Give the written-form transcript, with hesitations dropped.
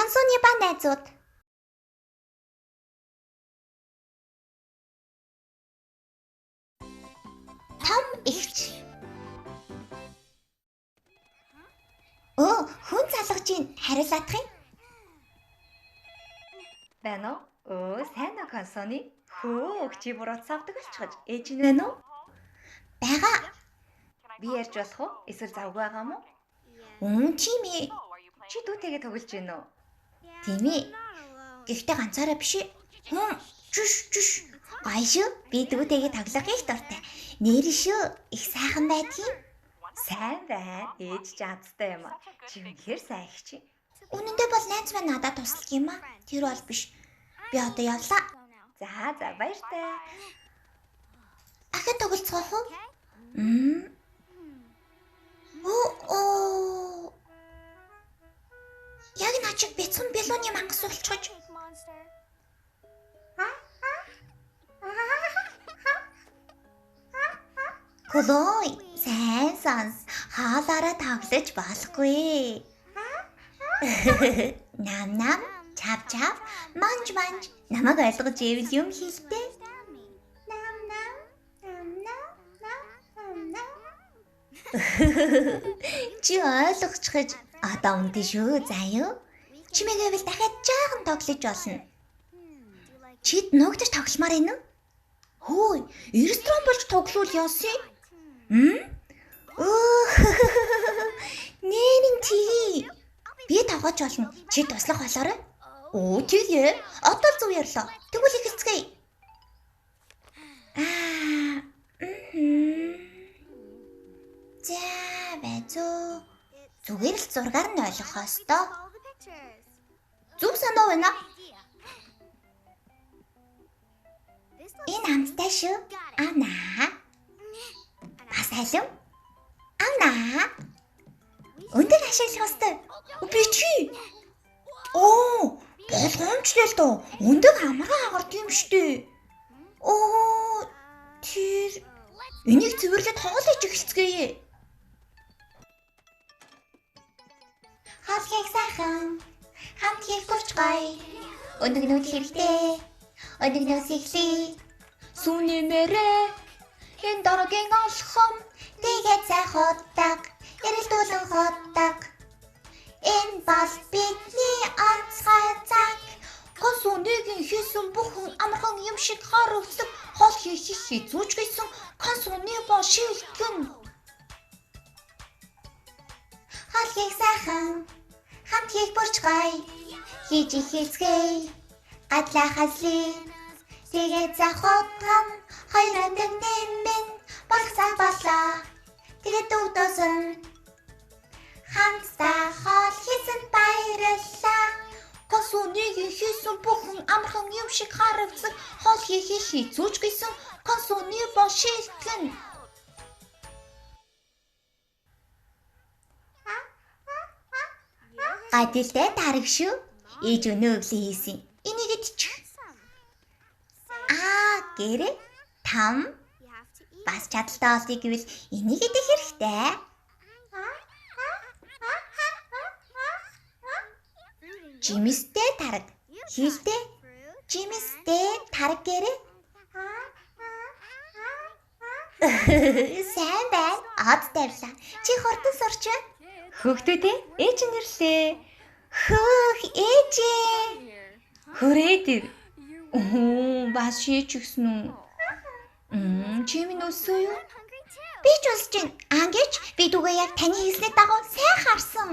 Консууны ба найзууд. Том ихч. Хүн залгажийн хариулаадах юм. Байна уу? Сайн уу консооны? Чи буруу цавдаг болчихож ээж нь байна уу? Бага. Би ярьж болох уу? Эсвэл завгүй байгаа мó? Тийм ээ. Чи дүүтэйгээ тоглож байна уу? Тийм ээ. Гэхдээ ганцаараа биш ээ. Жүш. Гоё шүү. Би дүүтэйгээ тоглох их дуртай. Нэрэн шүү. Их сайхан байдгийг. Сайн байна. Ээж жаацтай юм аа. Чи үнэхээр сайн их чи. Үнэндээ бол найз маань надад туслах юм аа. Тэр бол биш. Би одоо явлаа. За баяртай. Ахад тоглоцгоох уу? Яг начиг бяцхан белоны мангас болчихож. Хөлөө, сайн сонс. Хаалаараа тоглож болохгүй. Нам, чав, манж. Намайг ойлгож ивэл юм хийлтэй. Чи ойлгочих гэж одоо үнтэй шүү заяа. Чимээгээвэл дахиад жаахан тоглож болно. Чид нуугдаж тогломоор байна уу? Хөөе, ресторан болж тоглоул яасан? Нэрэн тий. Би тоглож болно. Чи туслах болоорой. Тэгээ. Одоо зүг ярьлаа. Тэгвэл эхэлцгээе. За, бэзүү. Зүгээр л зургаар нь ойлгох ёстой. Зүг санаа байна. Энэ амттай шүү. Авнаа. Бас халим. Авнаа. Өндөр ашиглах ёстой. Би чи. Болгоомжлээ л доо. Өндөр амархан агард юм штэ. Тэр энийг цэвэрлээд хоолойч эхэлцгээе. Хоолыг сайхан. Хамт хийх гурч гоё. Өнөгнүүд хэрэгтэй. Өнөгнөөс эхлэе. Сүнэмээрээ. Энэ дорогийн олхом. Тэгээд сайхан удаг. Ярилдуулан ходог. Энэ бол бидний онцгой цаг. Консууныгийн хийсэн бүхэн амархан юм шиг харуулдаг. Хоол хийх зүүж гисэн консууны ба шилтгэн. Хоол хийх сайхан. Хамт хийх бүрч гоё. Хийж ихэлцгээе. Гадлаа хаслий. Тэгээд захотгам. Хоёрын дэмнэн болох цаг болоо. Тэгээд дүүдөөсөн. Хамтдаа хоол хийсэн баярлалаа. Консууныгийн хийсэн бүхэн амархан юм шиг харавцаг хоол хийхийг зүүж гисэн консууны ба шилтгэн. Гадилтай тараг шүү. Ээж өнөө өглөө хийсэн. Энийг идчих. Гэрээ там. Бас чадaltaй олдгийг гэвэл энийг идэх хэрэгтэй. Жимстэй тараг. Хийлтэй. Жимстэй тараг гэрээ. Сайн байна. Од тавлаа. Чи хурдан сурч байна. Хөөхтүүдээ ээж нэрлээ. Хөөх ээжээ. Хүрээд ир. Бас шийч гисэн үү? Чи минь өсөө юу? Би ч үлсэж байна. Ангич би дүүгээ яг таны хийснээ дагуу сайн харсан.